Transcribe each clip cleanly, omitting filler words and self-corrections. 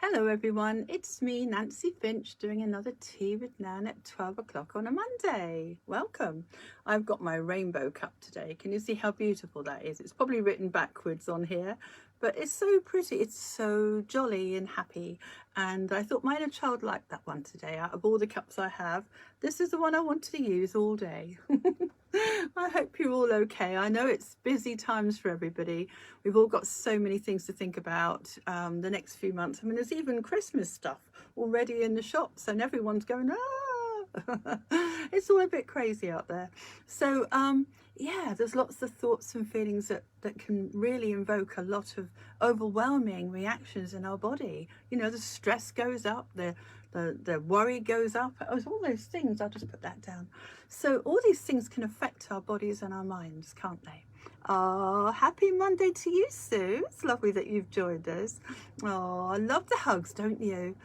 Hello everyone, it's me Nancy Finch doing another tea with Nan at 12 o'clock on a Monday. Welcome. I've got my rainbow cup today. Can you see how beautiful that is? It's probably written backwards on here, but it's so pretty. It's so jolly and happy, and I thought my inner child liked that one today. Out of all the cups I have, this is the one I wanted to use all day. I hope you're all okay. I know it's busy times for everybody. We've all got so many things to think about the next few months. I mean, there's even Christmas stuff already in the shops and everyone's going, ah! It's all a bit crazy out there. So, yeah, there's lots of thoughts and feelings that can really invoke a lot of overwhelming reactions in our body. You know, the stress goes up, the worry goes up. Oh, it's all those things. I'll just put that down. So all these things can affect our bodies and our minds, can't they? Oh, happy Monday to you, Sue. It's lovely that you've joined us. Oh, I love the hugs, don't you?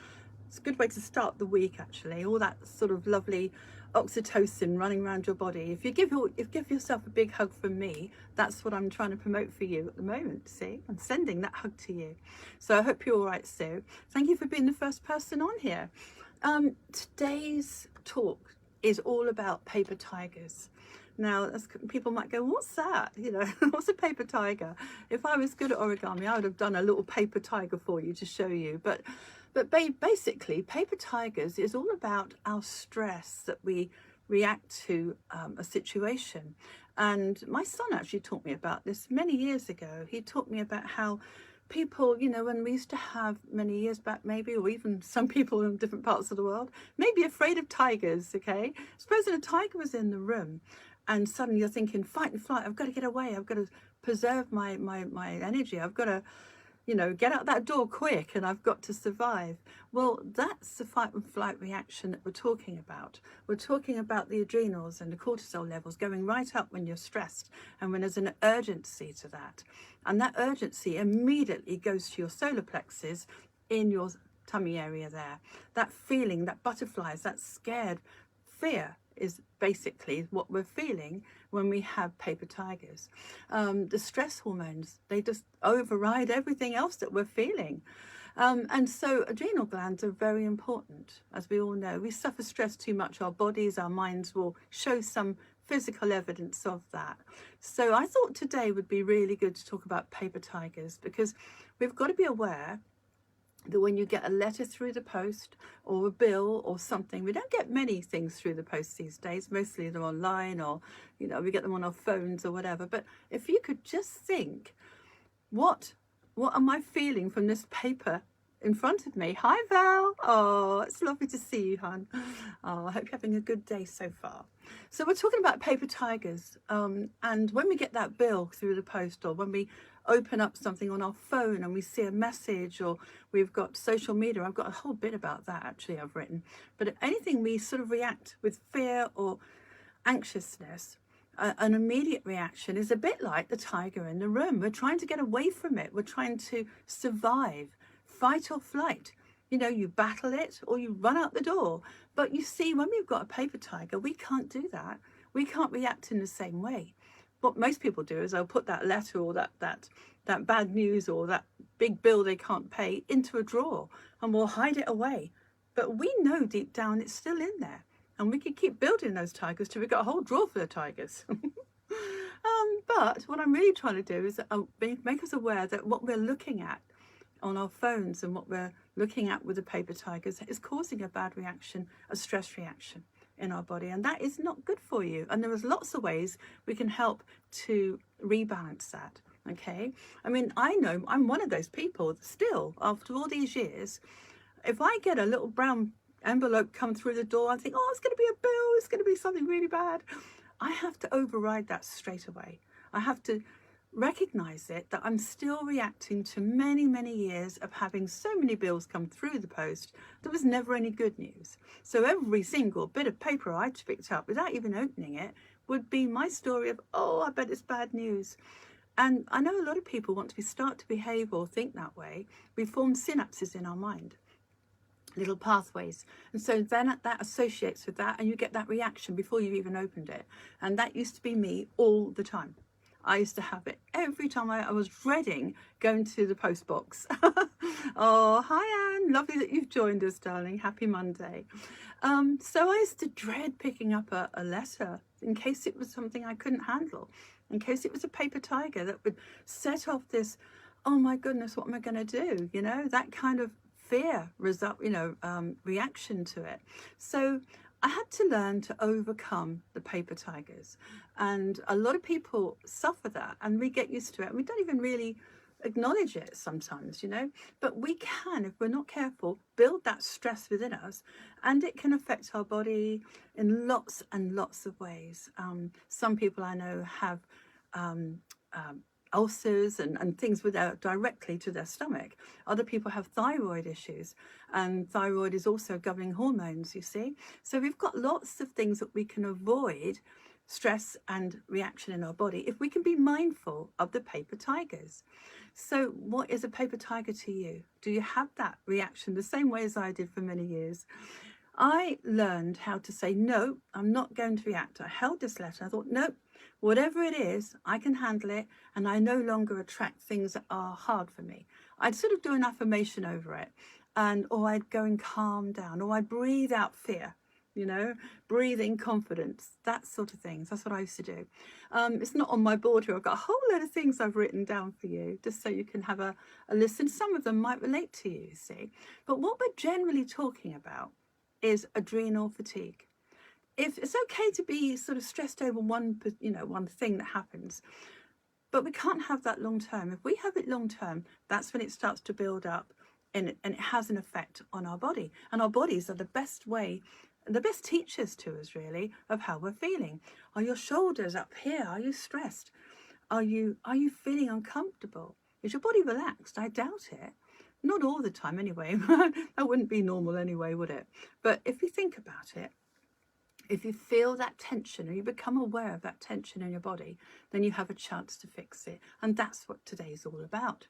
It's a good way to start the week, actually. All that sort of lovely oxytocin running around your body. If you give yourself a big hug from me, that's what I'm trying to promote for you at the moment. See, I'm sending that hug to you. So I hope you're all right, Sue. Thank you for being the first person on here. Today's talk is all about paper tigers. Now, people might go, what's that? You know, what's a paper tiger? If I was good at origami, I would have done a little paper tiger for you to show you. But basically, paper tigers is all about our stress that we react to a situation. And my son actually taught me about this many years ago. He taught me about how people, you know, when we used to have many years back maybe, or even some people in different parts of the world, may be afraid of tigers, okay? Supposing a tiger was in the room and suddenly you're thinking, fight and flight, I've got to get away, I've got to preserve my energy, I've got to, you know, get out that door quick and I've got to survive. Well, that's the fight and flight reaction that we're talking about. We're talking about the adrenals and the cortisol levels going right up when you're stressed and when there's an urgency to that. And that urgency immediately goes to your solar plexus in your tummy area there. That feeling, that butterflies, that scared fear is basically what we're feeling when we have paper tigers. The stress hormones, they just override everything else that we're feeling. And so adrenal glands are very important. As we all know, we suffer stress too much, our bodies, our minds will show some physical evidence of that. So I thought today would be really good to talk about paper tigers, because we've got to be aware that when you get a letter through the post or a bill or something, we don't get many things through the post these days. Mostly they're online, or, you know, we get them on our phones or whatever. But if you could just think, what am I feeling from this paper in front of me? Hi, Val. Oh, it's lovely to see you, hon. Oh, I hope you're having a good day so far. So we're talking about paper tigers. And when we get that bill through the post, or when we open up something on our phone and we see a message, or we've got social media, I've got a whole bit about that actually I've written. But anything we sort of react with fear or anxiousness, an immediate reaction is a bit like the tiger in the room. We're trying to get away from it. We're trying to survive, fight or flight. You know, you battle it or you run out the door. But you see, when we've got a paper tiger, we can't do that. We can't react in the same way. What most people do is they'll put that letter or that bad news or that big bill they can't pay into a drawer and we'll hide it away. But we know deep down it's still in there. And we can keep building those tigers till we've got a whole drawer full of tigers. But what I'm really trying to do is make us aware that what we're looking at on our phones and what we're looking at with the paper tigers is causing a bad reaction, a stress reaction in our body, and that is not good for you. And there is lots of ways we can help to rebalance that. Okay, I mean, I know I'm one of those people still after all these years. If I get a little brown envelope come through the door, I think, oh, it's going to be a bill, it's going to be something really bad. I have to override that straight away. I have to recognize it, that I'm still reacting to many years of having so many bills come through the post. There was never any good news. So every single bit of paper I picked up without even opening it would be my story of, oh, I bet it's bad news. And I know a lot of people want to start to behave or think that way. We form synapses in our mind, little pathways, and so then that associates with that and you get that reaction before you've even opened it. And that used to be me all the time. I used to have it every time I was dreading going to the post box. Oh, hi Anne, lovely that you've joined us, darling. Happy Monday. So I used to dread picking up a letter in case it was something I couldn't handle, in case it was a paper tiger that would set off this, oh my goodness, what am I going to do? You know, that kind of fear result, reaction to it. So I had to learn to overcome the paper tigers, and a lot of people suffer that, and we get used to it, and we don't even really acknowledge it sometimes, but we can, if we're not careful, build that stress within us, and it can affect our body in lots and lots of ways. Some people I know have ulcers and things directly to their stomach. Other people have thyroid issues, and thyroid is also governing hormones, you see. So we've got lots of things that we can avoid stress and reaction in our body if we can be mindful of the paper tigers. So what is a paper tiger to you? Do you have that reaction the same way as I did for many years? I learned how to say, no, I'm not going to react. I held this letter. I thought, no, whatever it is, I can handle it. And I no longer attract things that are hard for me. I'd sort of do an affirmation over it. Or I'd go and calm down. Or I'd breathe out fear, breathe in confidence, that sort of things. That's what I used to do. It's not on my board here. I've got a whole load of things I've written down for you, just so you can have a listen. Some of them might relate to you, see. But what we're generally talking about is adrenal fatigue. If it's okay to be sort of stressed over one thing that happens, but we can't have that long term. If we have it long term, that's when it starts to build up, and it has an effect on our body. And our bodies are the best teachers to us, really, of how we're feeling. Are your shoulders up here? Are you stressed? Are you feeling uncomfortable? Is your body relaxed? I doubt it. Not all the time anyway. That wouldn't be normal anyway, would it? But if you think about it, if you feel that tension, or you become aware of that tension in your body, then you have a chance to fix it. And that's what today's all about.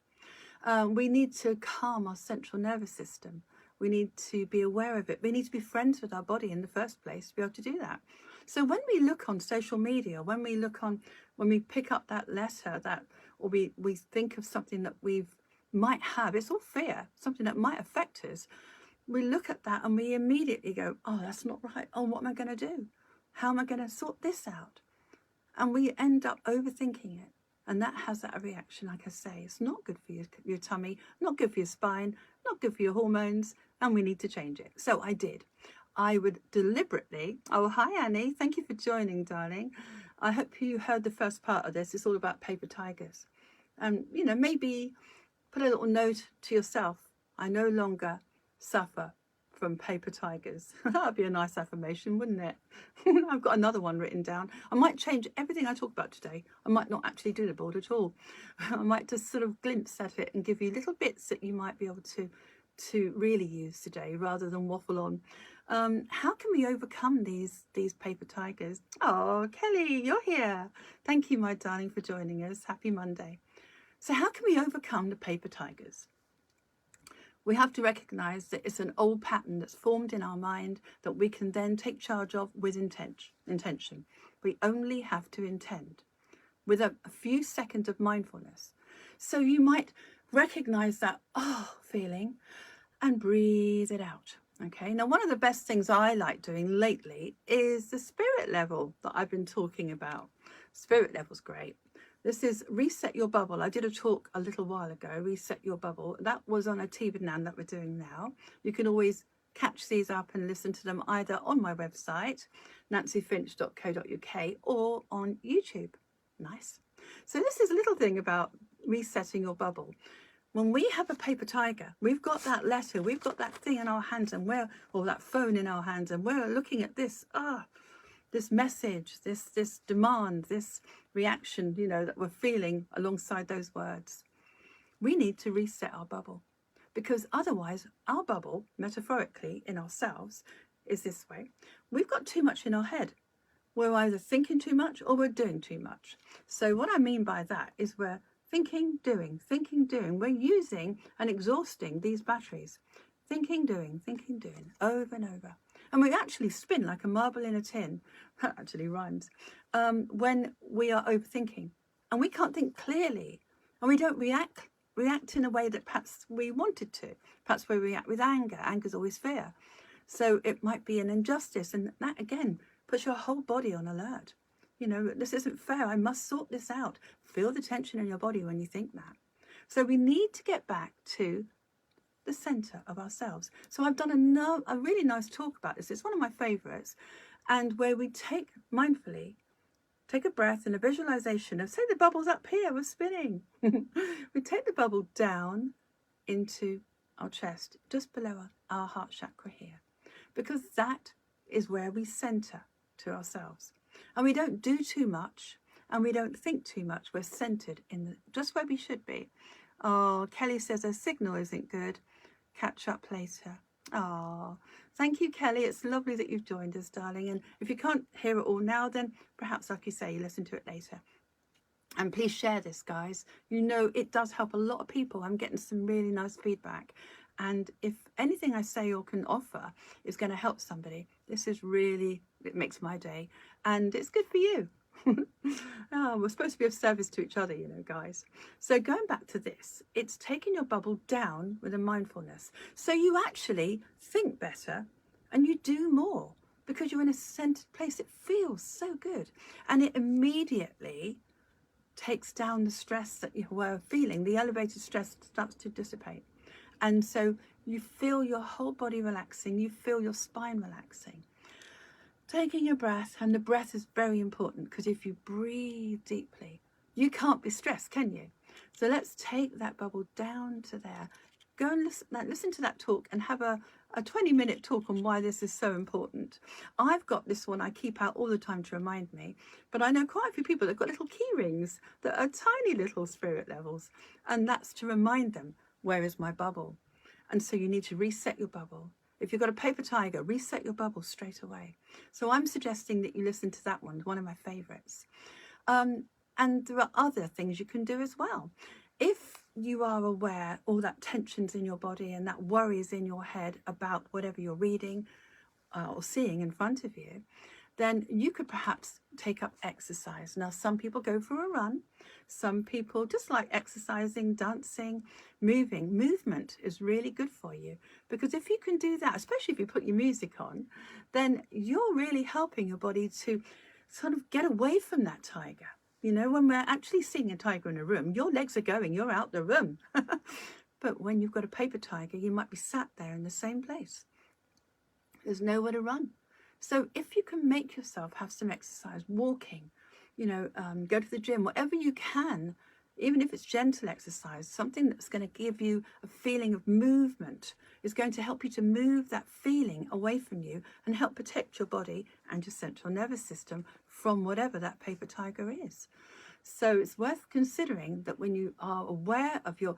We need to calm our central nervous system. We need to be aware of it. We need to be friends with our body in the first place to be able to do that. So when we look on social media, when we pick up that letter, or we think of something that we might have, it's all fear, something that might affect us. We look at that and we immediately go, oh, that's not right. Oh, what am I going to do? How am I going to sort this out? And we end up overthinking it. And that has that reaction, like I say. It's not good for your tummy, not good for your spine, not good for your hormones, and we need to change it. So I did. I would deliberately, oh, hi Annie, thank you for joining, darling. I hope you heard the first part of this. It's all about paper tigers. And, maybe put a little note to yourself. I no longer suffer from paper tigers. That would be a nice affirmation, wouldn't it? I've got another one written down. I might change everything I talk about today. I might not actually do the board at all. I might just sort of glimpse at it and give you little bits that you might be able to really use today, rather than waffle on. How can we overcome these paper tigers? Oh, Kelly, you're here. Thank you, my darling, for joining us. Happy Monday. So how can we overcome the paper tigers? We have to recognize that it's an old pattern that's formed in our mind that we can then take charge of with intention. We only have to intend with a few seconds of mindfulness. So you might recognize that feeling and breathe it out. Okay, now one of the best things I like doing lately is the spirit level that I've been talking about. Spirit level's great. This is Reset Your Bubble. I did a talk a little while ago, Reset Your Bubble. That was on a tea with Nan that we're doing now. You can always catch these up and listen to them either on my website, nancyfinch.co.uk, or on YouTube. Nice. So this is a little thing about resetting your bubble. When we have a paper tiger, we've got that letter, we've got that thing in our hands, or that phone in our hands, and we're looking at this message, this demand, this reaction, that we're feeling alongside those words. We need to reset our bubble, because otherwise our bubble, metaphorically in ourselves, is this way. We've got too much in our head. We're either thinking too much or we're doing too much. So what I mean by that is we're thinking, doing. We're using and exhausting these batteries. Thinking, doing, over and over. And we actually spin like a marble in a tin. That actually rhymes. When we are overthinking. and we can't think clearly, and we don't react in a way that perhaps we wanted to. Perhaps we react with anger. Anger is always fear. So it might be an injustice, and that again puts your whole body on alert. You know, this isn't fair. I must sort this out. Feel the tension in your body when you think that. So we need to get back to the center of ourselves. So I've done a really nice talk about this. It's one of my favorites, and where we take mindfully, take a breath and a visualization of, say, the bubble's up here, we're spinning. We take the bubble down into our chest, just below our heart chakra here, because that is where we center to ourselves. And we don't do too much, and we don't think too much. We're centered in just where we should be. Oh, Kelly says her signal isn't good. Catch up later. Oh, thank you, Kelly. It's lovely that you've joined us, darling. And if you can't hear it all now, then perhaps, like you say, you listen to it later. And please share this, guys. You know, it does help a lot of people. I'm getting some really nice feedback. And if anything I say or can offer is going to help somebody, this is really, it makes my day. And it's good for you. Oh, we're supposed to be of service to each other, you know, guys. So going back to this, it's taking your bubble down with a mindfulness. So you actually think better and you do more because you're in a centered place. It feels so good. And it immediately takes down the stress that you were feeling. The elevated stress starts to dissipate. And so you feel your whole body relaxing. You feel your spine relaxing. Taking a breath, and the breath is very important because if you breathe deeply, you can't be stressed, can you? So let's take that bubble down to there. Go and listen to that talk and have a 20-minute talk on why this is so important. I've got this one I keep out all the time to remind me, but I know quite a few people that have got little key rings that are tiny little spirit levels, and that's to remind them, where is my bubble? And so you need to reset your bubble. If you've got a paper tiger, reset your bubble straight away. So I'm suggesting that you listen to that one of my favorites. And there are other things you can do as well. If you are aware all that tension's in your body and that worry is in your head about whatever you're reading or seeing in front of you, then you could perhaps take up exercise. Now, some people go for a run. Some people just like exercising, dancing, moving. Movement is really good for you because if you can do that, especially if you put your music on, then you're really helping your body to sort of get away from that tiger. You know, when we're actually seeing a tiger in a room, your legs are going, you're out the room. But when you've got a paper tiger, you might be sat there in the same place. There's nowhere to run. So if you can make yourself have some exercise, walking, you know, go to the gym, whatever you can, even if it's gentle exercise, something that's going to give you a feeling of movement is going to help you to move that feeling away from you and help protect your body and your central nervous system from whatever that paper tiger is. So it's worth considering that when you are aware of your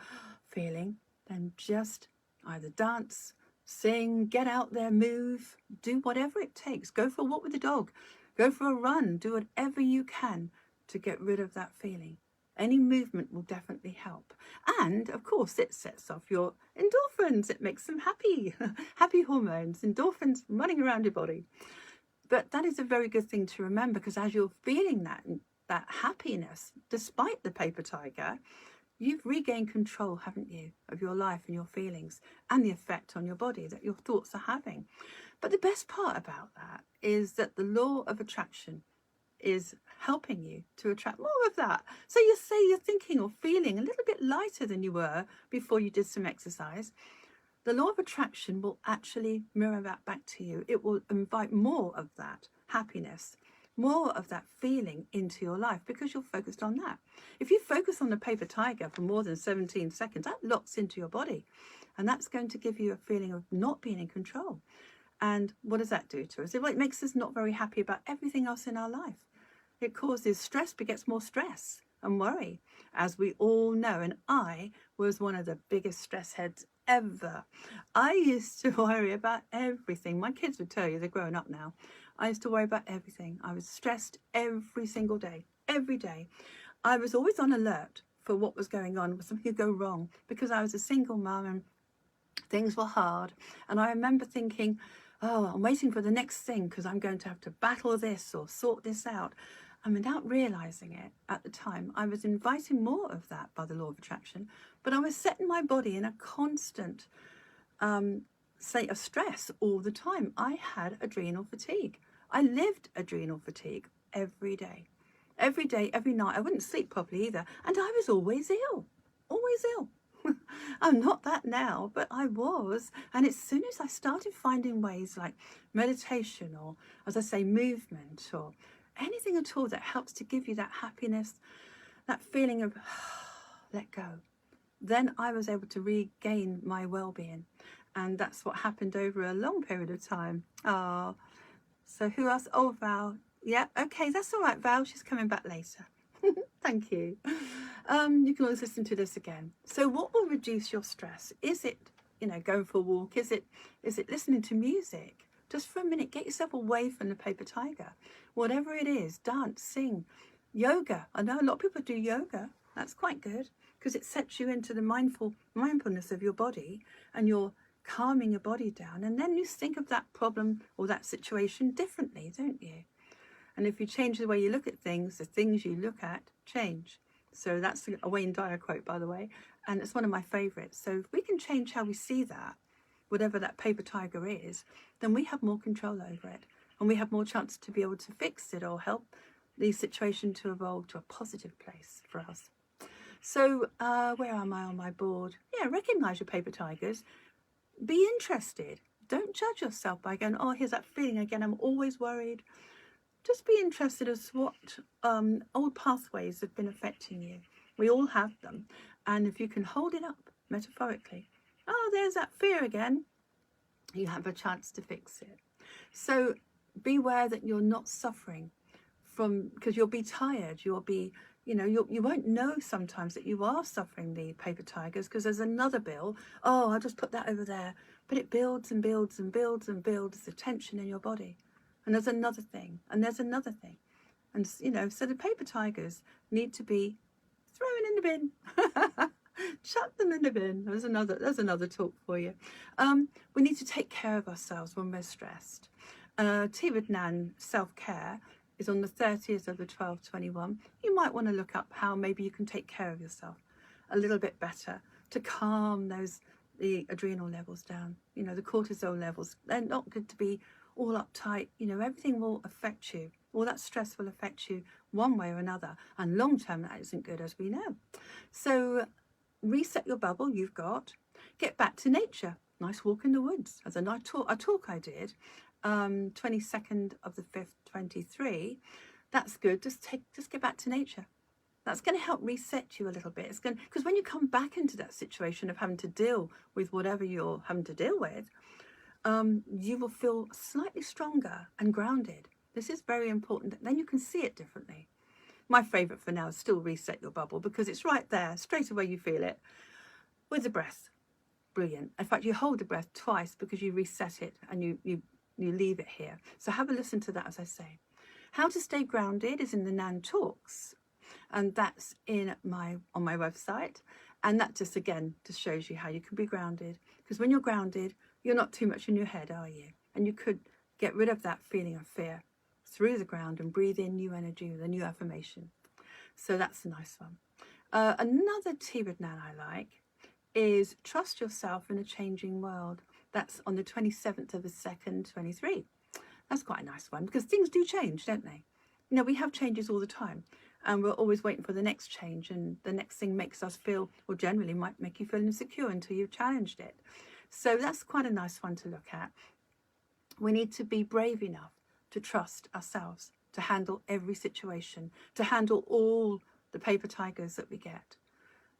feeling, then just either dance, sing, get out there, move, do whatever it takes. Go for a walk with the dog, go for a run, do whatever you can to get rid of that feeling. Any movement will definitely help. And of course, it sets off your endorphins. It makes them happy, happy hormones, endorphins running around your body. But that is a very good thing to remember because as you're feeling that happiness, despite the paper tiger, you've regained control, haven't you, of your life and your feelings and the effect on your body that your thoughts are having. But the best part about that is that the law of attraction is helping you to attract more of that. So you say you're thinking or feeling a little bit lighter than you were before you did some exercise. The law of attraction will actually mirror that back to you. It will invite more of that happiness, more of that feeling into your life because you're focused on that. If you focus on the paper tiger for more than 17 seconds, that locks into your body. And that's going to give you a feeling of not being in control. And what does that do to us? Well, it makes us not very happy about everything else in our life. It causes stress, begets more stress and worry, as we all know. And I was one of the biggest stress heads ever. I used to worry about everything. My kids would tell you, they're grown up now. I used to worry about everything. I was stressed every single day, every day. I was always on alert for what was going on, something could go wrong, because I was a single mum and things were hard. And I remember thinking, oh, I'm waiting for the next thing because I'm going to have to battle this or sort this out. And without realizing it at the time, I was inviting more of that by the law of attraction, but I was setting my body in a constant state of stress all the time. I had adrenal fatigue. I lived adrenal fatigue every day, every night. I wouldn't sleep properly either. And I was always ill, always ill. I'm not that now, but I was. And as soon as I started finding ways like meditation or, as I say, movement or anything at all that helps to give you that happiness, that feeling of let go, then I was able to regain my well-being. And that's what happened over a long period of time. Oh, so who else? Oh, Val. Yeah, okay, that's all right, Val. She's coming back later. Thank you. You can always listen to this again. So what will reduce your stress? Is it, going for a walk? Is it listening to music? Just for a minute, get yourself away from the paper tiger. Whatever it is, dance, sing, yoga. I know a lot of people do yoga. That's quite good because it sets you into the mindfulness of your body, and you're calming your body down. And then you think of that problem or that situation differently, don't you? And if you change the way you look at things, the things you look at change. So that's a Wayne Dyer quote, by the way, and it's one of my favorites. So if we can change how we see that, whatever that paper tiger is, then we have more control over it, and we have more chance to be able to fix it or help the situation to evolve to a positive place for us. So where am I on my board? Yeah, recognize your paper tigers. Be interested. Don't judge yourself by going, oh, here's that feeling again. I'm always worried. Just be interested as what old pathways have been affecting you. We all have them. And if you can hold it up metaphorically, oh, there's that fear again, you have a chance to fix it. So beware that you're not suffering from, because you'll be tired, you'll be, you won't know sometimes that you are suffering the paper tigers because there's another bill. Oh, I'll just put that over there. But it builds and builds and builds and builds the tension in your body. And there's another thing, and there's another thing. And, so the paper tigers need to be thrown in the bin. Chuck them in the bin. There's another talk for you. We need to take care of ourselves when we're stressed. Tea with Nan self-care is on the 30th of the 12/21. You might want to look up how maybe you can take care of yourself a little bit better to calm the adrenal levels down. The cortisol levels, they're not good to be all uptight. Everything will affect you. All that stress will affect you one way or another. And long term, that isn't good, as we know. So reset your bubble you've got. Get back to nature. Nice walk in the woods. As a talk I did, 22nd of the 5th, 23. That's good. Just get back to nature. That's going to help reset you a little bit. It's going, because when you come back into that situation of having to deal with whatever you're having to deal with, you will feel slightly stronger and grounded. This is very important. Then you can see it differently. My favourite for now is still reset your bubble, because it's right there, straight away you feel it. With the breath, brilliant. In fact, you hold the breath twice because you reset it and you leave it here. So have a listen to that as I say. How to stay grounded is in the Nan Talks, and that's on my website. And that just shows you how you can be grounded. Because when you're grounded, you're not too much in your head, are you? And you could get rid of that feeling of fear through the ground and breathe in new energy with a new affirmation. So that's a nice one. Another tea with Nan I like is trust yourself in a changing world. That's on the 27th of the 2nd, 23. That's quite a nice one, because things do change, don't they? We have changes all the time, and we're always waiting for the next change, and the next thing makes us feel, or generally might make you feel insecure until you've challenged it. So that's quite a nice one to look at. We need to be brave enough to trust ourselves, to handle every situation, to handle all the paper tigers that we get.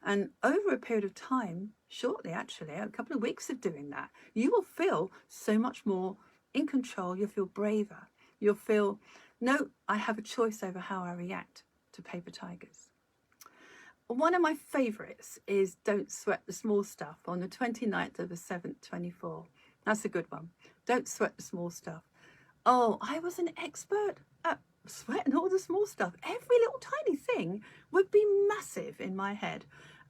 And over a period of time, shortly actually, a couple of weeks of doing that, you will feel so much more in control. You'll feel braver. You'll feel, no, I have a choice over how I react to paper tigers. One of my favourites is Don't Sweat the Small Stuff on the 29th of the 7th, 24. That's a good one. Don't sweat the small stuff. Oh, I was an expert at sweating all the small stuff. Every little tiny thing would be massive in my head.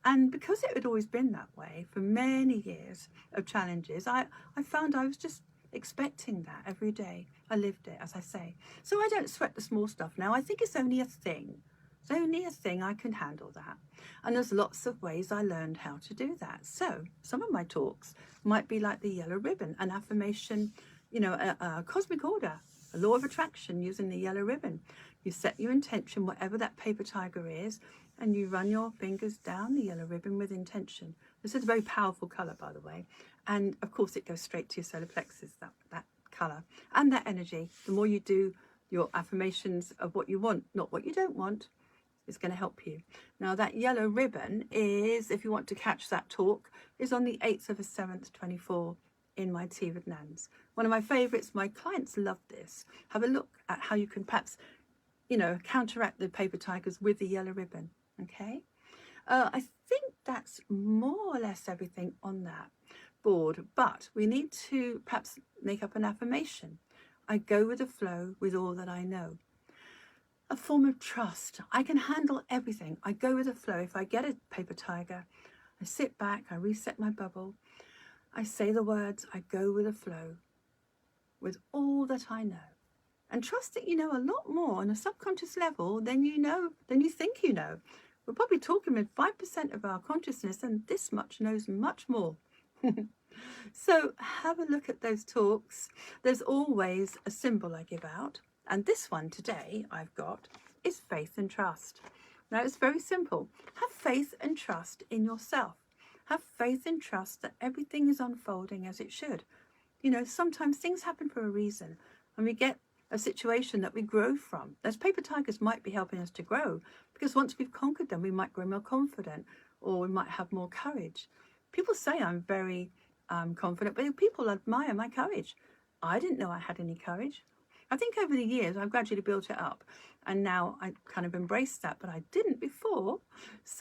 And because it had always been that way for many years of challenges, I found I was just expecting that every day. I lived it, as I say. So I don't sweat the small stuff now. I think it's only a thing. It's only a thing. I can handle that. And there's lots of ways I learned how to do that. So some of my talks might be like the yellow ribbon, an affirmation, you know, a cosmic order, a law of attraction using the yellow ribbon. You set your intention, whatever that paper tiger is, and you run your fingers down the yellow ribbon with intention. This is a very powerful colour, by the way. And of course, it goes straight to your solar plexus, that colour and that energy. The more you do your affirmations of what you want, not what you don't want, is going to help you. Now, that yellow ribbon is, if you want to catch that talk, is on the 8th of the 7th, 24 in my Tea with Nans. One of my favourites. My clients love this. Have a look at how you can perhaps, you know, counteract the paper tigers with the yellow ribbon. Okay. I think that's more or less everything on that board, but we need to perhaps make up an affirmation. I go with the flow with all that I know. A form of trust. I can handle everything. I go with the flow. If I get a paper tiger, I sit back, I reset my bubble, I say the words, I go with the flow with all that I know. And trust that you know a lot more on a subconscious level than you know, than you think you know. We're probably talking with 5% of our consciousness, and this much knows much more. So have a look at those talks. There's always a symbol I give out. And this one today I've got is faith and trust. Now, it's very simple. Have faith and trust in yourself. Have faith and trust that everything is unfolding as it should. You know, sometimes things happen for a reason, and we get a situation that we grow from. Those paper tigers might be helping us to grow, because once we've conquered them, we might grow more confident, or we might have more courage. People say I'm very confident, but people admire my courage. I didn't know I had any courage. I think over the years I've gradually built it up, and now I kind of embrace that, but I didn't before.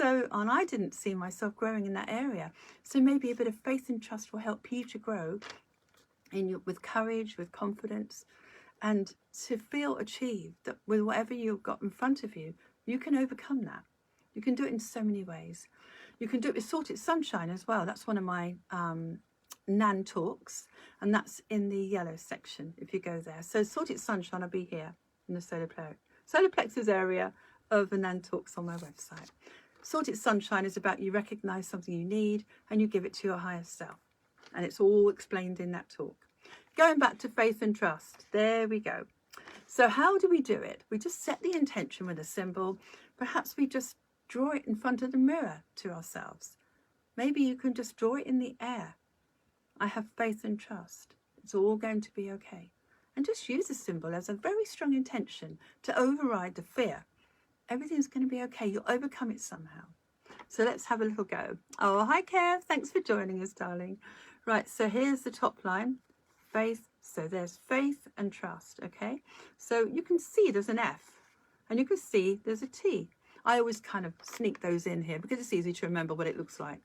And I didn't see myself growing in that area. So maybe a bit of faith and trust will help you to grow with courage, with confidence, and to feel achieved that with whatever you've got in front of you, you can overcome that. You can do it in so many ways. You can do it with Sorted Sunshine as well. That's one of my Nan talks, and that's in the yellow section if you go there. So Sorted Sunshine will be here in the solar plexus area of the Nan talks on my website. Sorted Sunshine is about you recognize something you need and you give it to your higher self, and it's all explained in that talk. Going back to faith and trust, there we go. So how do we do it? We just set the intention with a symbol. Perhaps we just draw it in front of the mirror to ourselves. Maybe you can just draw it in the air. I have faith and trust. It's all going to be okay. And just use the symbol as a very strong intention to override the fear. Everything's going to be okay. You'll overcome it somehow. So let's have a little go. Oh, hi, Kev. Thanks for joining us, darling. Right, so here's the top line. Faith. So there's faith and trust, okay? So you can see there's an F, and you can see there's a T. I always kind of sneak those in here because it's easy to remember what it looks like.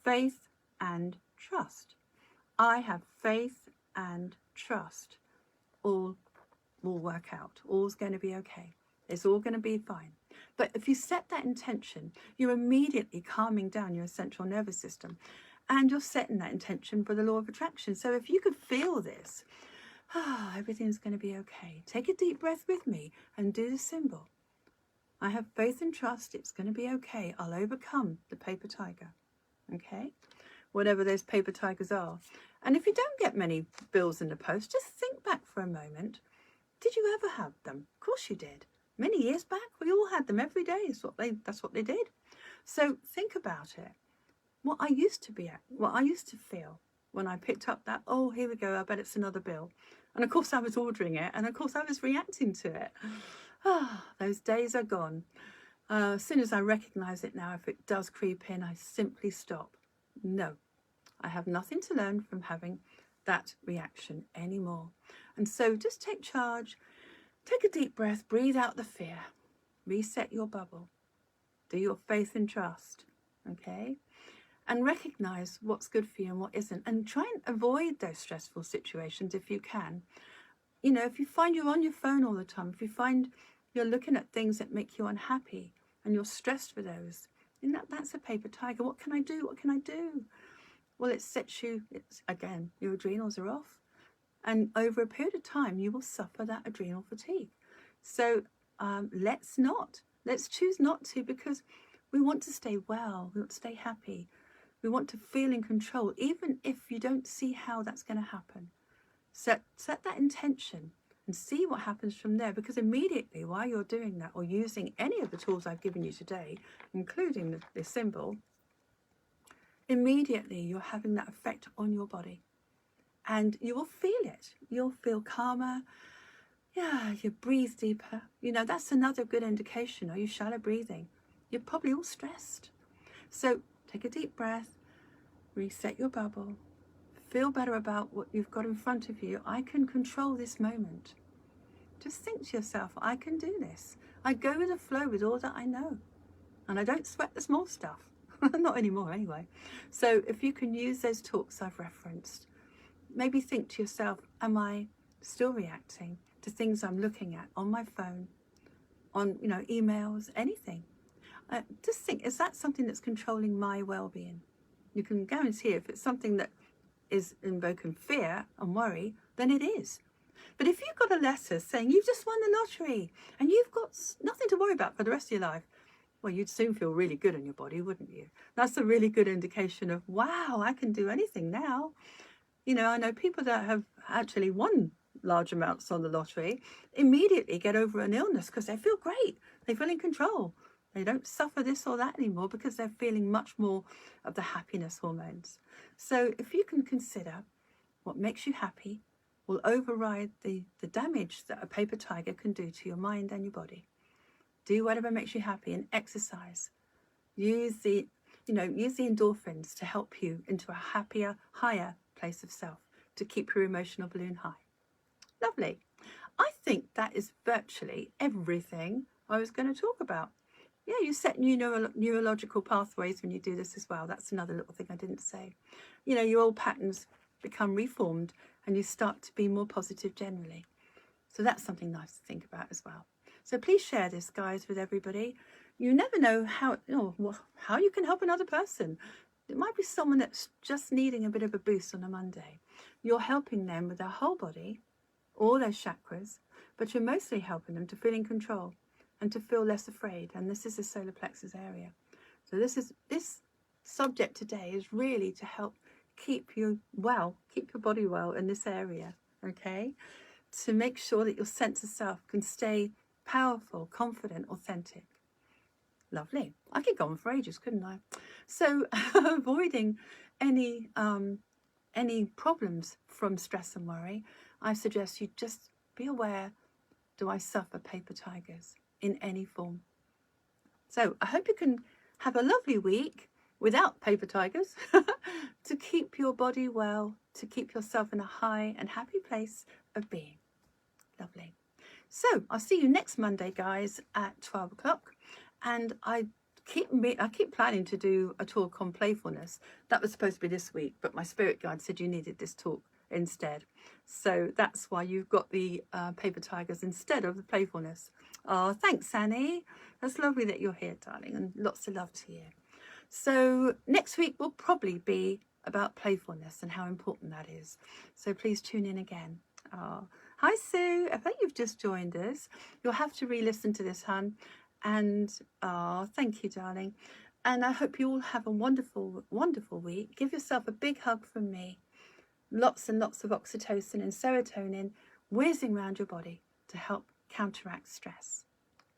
Faith and trust. I have faith and trust. All will work out. All's going to be okay. It's all going to be fine. But if you set that intention, you're immediately calming down your central nervous system, and you're setting that intention for the law of attraction. So if you could feel this, everything's going to be okay. Take a deep breath with me and do the symbol. I have faith and trust. It's going to be okay. I'll overcome the paper tiger. Okay? Whatever those paper tigers are. And if you don't get many bills in the post, just think back for a moment. Did you ever have them? Of course you did. Many years back, we all had them every day. That's what they did. So think about it. What I used to feel when I picked up that, oh, here we go, I bet it's another bill. And of course I was ordering it, and of course I was reacting to it. Those days are gone. As soon as I recognize it now, if it does creep in, I simply stop. No, I have nothing to learn from having that reaction anymore. And so just take charge, take a deep breath, breathe out the fear, reset your bubble, do your faith and trust, okay? And recognize what's good for you and what isn't, and try and avoid those stressful situations if you can. You know, if you find you're on your phone all the time, if you find you're looking at things that make you unhappy and you're stressed for those, then that's a paper tiger. What can I do? What can I do? Well, it sets you, again, your adrenals are off. And over a period of time, you will suffer that adrenal fatigue. So let's choose not to, because we want to stay well, we want to stay happy, we want to feel in control, even if you don't see how that's going to happen. Set that intention and see what happens from there, because immediately while you're doing that, or using any of the tools I've given you today, including the symbol, immediately you're having that effect on your body, and you will feel it. You'll feel calmer. Yeah, you breathe deeper. That's another good indication. Are you shallow breathing? You're probably all stressed. So take a deep breath, reset your bubble, feel better about what you've got in front of you. I can control this moment. Just think to yourself, I can do this. I go with the flow with all that I know. And I don't sweat the small stuff. Not anymore anyway. So if you can use those talks I've referenced, maybe think to yourself, am I still reacting to things I'm looking at on my phone, on emails, anything? Just think, is that something that's controlling my well-being? You can guarantee if it's something that is invoking fear and worry, then it is. But if you've got a letter saying you've just won the lottery and you've got nothing to worry about for the rest of your life, well, you'd soon feel really good in your body, wouldn't you? That's a really good indication of, wow, I can do anything now. I know people that have actually won large amounts on the lottery immediately get over an illness because they feel great. They feel in control. They don't suffer this or that anymore because they're feeling much more of the happiness hormones. So if you can consider what makes you happy will override the damage that a paper tiger can do to your mind and your body. Do whatever makes you happy and exercise. Use the endorphins to help you into a happier, higher place of self, to keep your emotional balloon high. Lovely. I think that is virtually everything I was going to talk about. Yeah, you set new neurological pathways when you do this as well. That's another little thing I didn't say. Your old patterns become reformed and you start to be more positive generally. So that's something nice to think about as well. So please share this, guys, with everybody. You never know how you can help another person. It might be someone that's just needing a bit of a boost on a Monday. You're helping them with their whole body, all their chakras, but you're mostly helping them to feel in control and to feel less afraid. And this is the solar plexus area. So this subject today is really to help keep your body well in this area, okay? To make sure that your sense of self can stay powerful, confident, authentic. Lovely. I could go on for ages, couldn't I? So avoiding any problems from stress and worry, I suggest you just be aware, do I suffer paper tigers in any form? So I hope you can have a lovely week without paper tigers to keep your body well, to keep yourself in a high and happy place of being. Lovely. So I'll see you next Monday, guys, at 12 o'clock. And I keep planning to do a talk on playfulness. That was supposed to be this week, but my spirit guide said you needed this talk instead. So that's why you've got the paper tigers instead of the playfulness. Oh, thanks, Annie. That's lovely that you're here, darling, and lots of love to you. So next week will probably be about playfulness and how important that is. So please tune in again. Oh, hi, Sue. I think you've just joined us. You'll have to re-listen to this, hun. And thank you, darling. And I hope you all have a wonderful, wonderful week. Give yourself a big hug from me. Lots and lots of oxytocin and serotonin whizzing around your body to help counteract stress.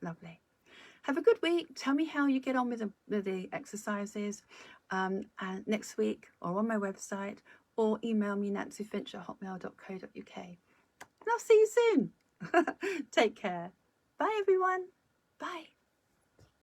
Lovely. Have a good week. Tell me how you get on with the exercises and next week, or on my website, or email me nancyfinch@hotmail.co.uk. And I'll see you soon. Take care. Bye, everyone. Bye.